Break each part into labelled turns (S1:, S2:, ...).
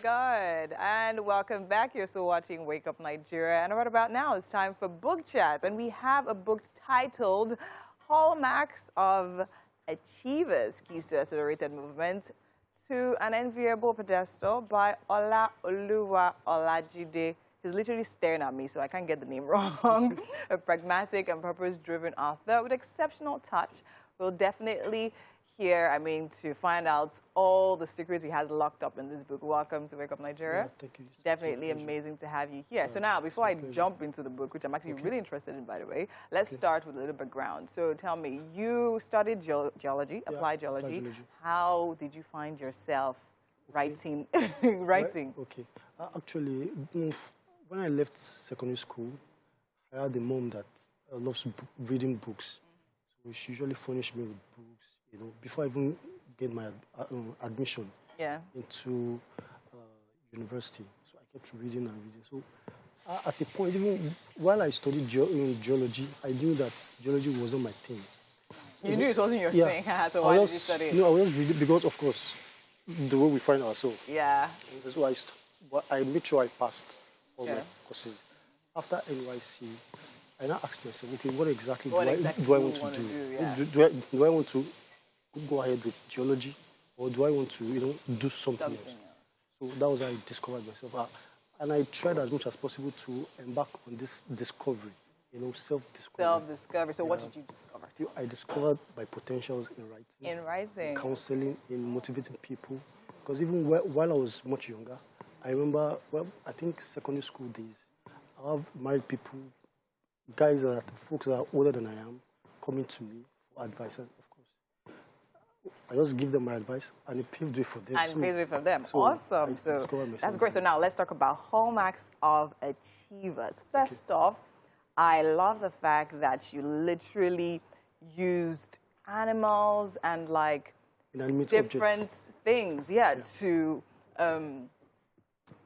S1: Good. And welcome back. You're still watching Wake Up Nigeria. And right about now, it's time for book chat. And we have a book titled Hallmarks of Achievers, Keys to Accelerated Movement to an Enviable Pedestal by Olaoluwa Olajide. He's literally staring at me, so I can't get the name wrong. A pragmatic and purpose-driven author with exceptional touch. We'll definitely to find out all the secrets he has locked up in this book. Welcome to Wake Up Nigeria.
S2: Yeah, thank you.
S1: Definitely amazing to have you here. So now, before I jump into the book, which I'm actually really interested in, by the way, let's start with a little background. So tell me, you studied geology, applied geology. How did you find yourself writing?
S2: Okay. Actually, when I left secondary school, I had a mom that loves reading books. So she usually furnished me with books. Before I even get my admission into university. So I kept reading and reading. So at the point, even while I studied geology, I knew that geology wasn't my thing.
S1: You knew it wasn't your thing, so why did you study it?
S2: No, I was just reading because, of course, the way we find ourselves.
S1: Yeah.
S2: That's why I made sure I passed all my courses. After NYC, I now asked myself, okay, what exactly do I want to do? Do I want to go ahead with geology, or do I want to, do something else? So that was how I discovered myself. And I tried as much as possible to embark on this discovery, self-discovery.
S1: Self-discovery. So what did you discover?
S2: I discovered my potentials in writing.
S1: In writing.
S2: In counseling, in motivating people. Because even while I was much younger, I remember, I think secondary school days, I have married people, folks that are older than I am, coming to me for advice. And of course, I just give them my advice, and it paved way for them.
S1: And it paved way for them. Awesome. So that's great. So now let's talk about hallmarks of achievers. First off, I love the fact that you literally used animals and different things, to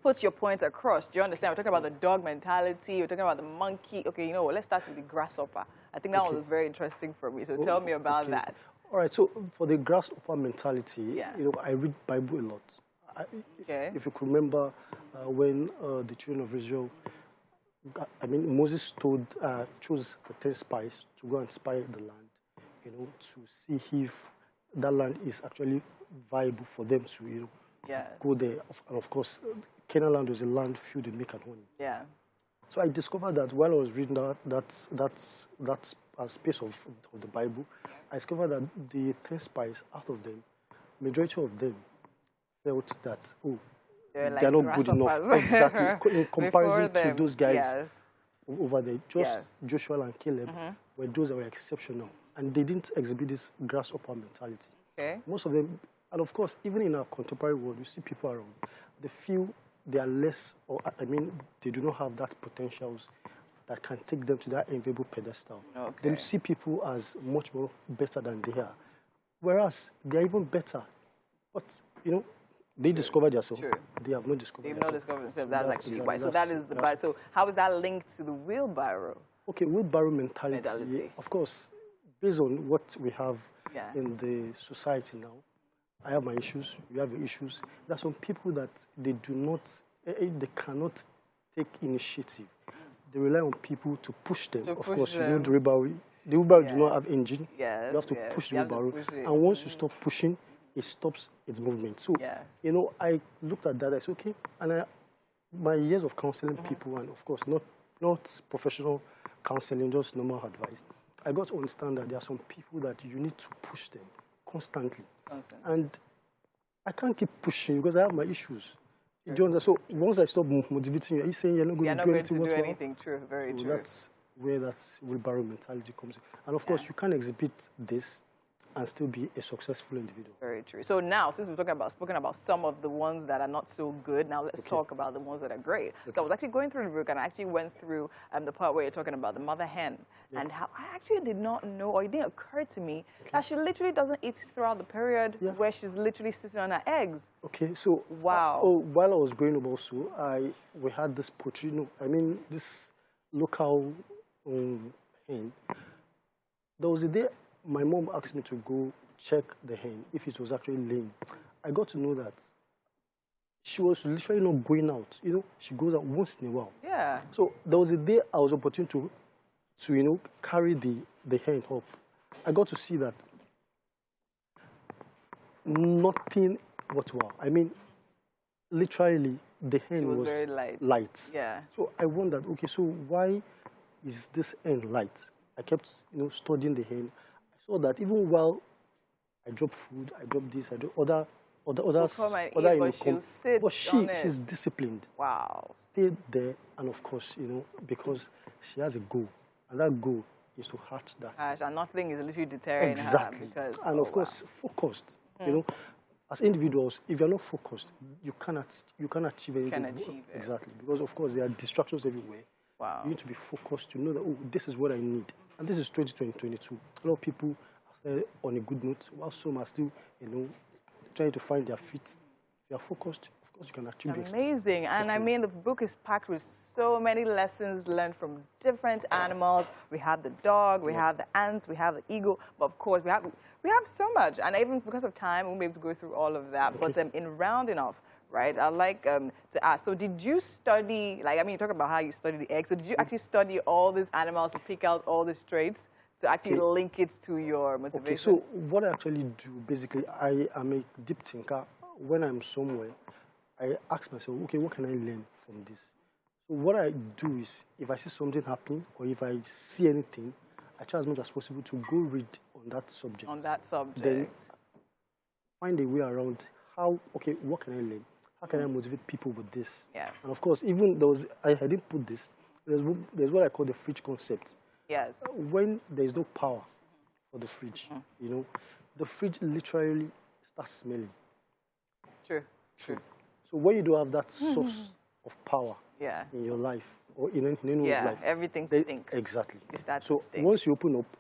S1: put your points across. Do you understand? We're talking about the dog mentality. We're talking about the monkey. Okay, you know what? Let's start with the grasshopper. I think that one was very interesting for me. So tell me about that.
S2: All right. So for the grasshopper mentality, I read Bible a lot. If you could remember when the children of Israel, Moses chose the 10 spies to go and spy the land, to see if that land is actually viable for them to, go there. And of course, Canaan land was a land filled with milk and honey. Yeah. So I discovered that while I was reading that space of the Bible, I discovered that the 10 spies, out of them, majority of them felt that, they're not good enough. Exactly. In comparison to those guys over there, just Joshua and Caleb were those that were exceptional. And they didn't exhibit this grasshopper mentality. Okay. Most of them, and of course, even in our contemporary world, you see people around, they feel they are less, they do not have that potentials that can take them to that enviable pedestal. Okay. They see people as much more better than they are. Whereas they are even better. But, they discovered themselves. They have not discovered themselves. They've not discovered themselves.
S1: That's actually why. So that is the bad. So how is that linked to the wheelbarrow?
S2: Okay, wheelbarrow mentality. Of course, based on what we have in the society now, I have my issues, you have your issues. There are some people that they cannot take initiative. They rely on people to push them. Of course, you know the wheelbarrow. The wheelbarrow do not have engine. You have to push the wheelbarrow. And once you stop pushing, it stops its movement. So, I looked at that, I said, okay. And my years of counseling people, and of course, not professional counseling, just normal advice, I got to understand that there are some people that you need to push them constantly. And I can't keep pushing because I have my issues. Do you understand? So once I stop motivating you, are you saying you're not going to do anything?
S1: True, very true.
S2: That's where that wheelbarrow mentality comes in. And of course, you can't exhibit this and still be a successful individual.
S1: Very true. So now, since we've spoken about some of the ones that are not so good, now let's talk about the ones that are great. So I was actually going through the book, and I actually went through the part where you're talking about the mother hen, and how I actually did not know, or it didn't occur to me, that she literally doesn't eat throughout the period where she's literally sitting on her eggs.
S2: Okay, so while I was growing up also, we had this poultry, this local hen. There was a day my mom asked me to go check the hen if it was actually laying. I got to know that she was literally not going out. You know, she goes out once in a while.
S1: Yeah.
S2: So there was a day I was opportune to you know, carry the hen up. I got to see that nothing whatsoever. I mean, literally, the hen was
S1: very
S2: light.
S1: Yeah.
S2: So I wondered, okay, so why is this hen light? I kept, you know, studying the hen. I saw that even while I dropped food, I dropped this, I dropped others, but she's disciplined.
S1: Wow.
S2: Stayed there, and of course, you know, because she has a goal, and that goal is to hatch that.
S1: And nothing is literally deterring
S2: her.
S1: Because,
S2: and of course, focused. You know, as individuals, if you're not focused, you cannot achieve anything. Exactly, because of course there are distractions everywhere.
S1: Wow.
S2: You need to be focused to know that, oh, this is what I need. And this is 2022. A lot of people are still on a good note, while some are still, you know, trying to find their feet. If you are focused, of course you can achieve this.
S1: Amazing. And I mean, the book is packed with so many lessons learned from different animals. We have the dog, we have the ants, we have the eagle, but of course we have so much. And even because of time, we won't be able to go through all of that. Okay. But in rounding off, right, I'd like to ask, so did you study, like, I mean, you talk about how you study the eggs, so did you actually study all these animals to pick out all these traits to actually link it to your motivation?
S2: Okay, so what I actually do, basically, I am a deep thinker. When I'm somewhere, I ask myself, okay, what can I learn from this? So what I do is, if I see something happening, or if I see anything, I try as much as possible to go read on that subject.
S1: On that subject.
S2: Then find a way around how, okay, what can I learn? How can I motivate people with this?
S1: Yes.
S2: And of course, even those, I didn't put this, there's what I call the fridge concept.
S1: Yes.
S2: When there's no power for the fridge, you know, the fridge literally starts smelling.
S1: True. True.
S2: So when you don't have that source of power in your life, or in anyone's life,
S1: everything stinks.
S2: Exactly.
S1: So
S2: once you open up,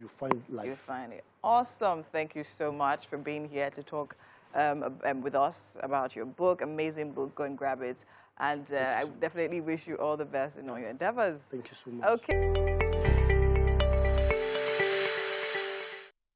S2: you find life.
S1: You find it. Awesome. Thank you so much for being here to talk with us about your book. Amazing book. Go and grab it. And I definitely wish you all the best in all your endeavors.
S2: Thank you so much.
S1: Okay.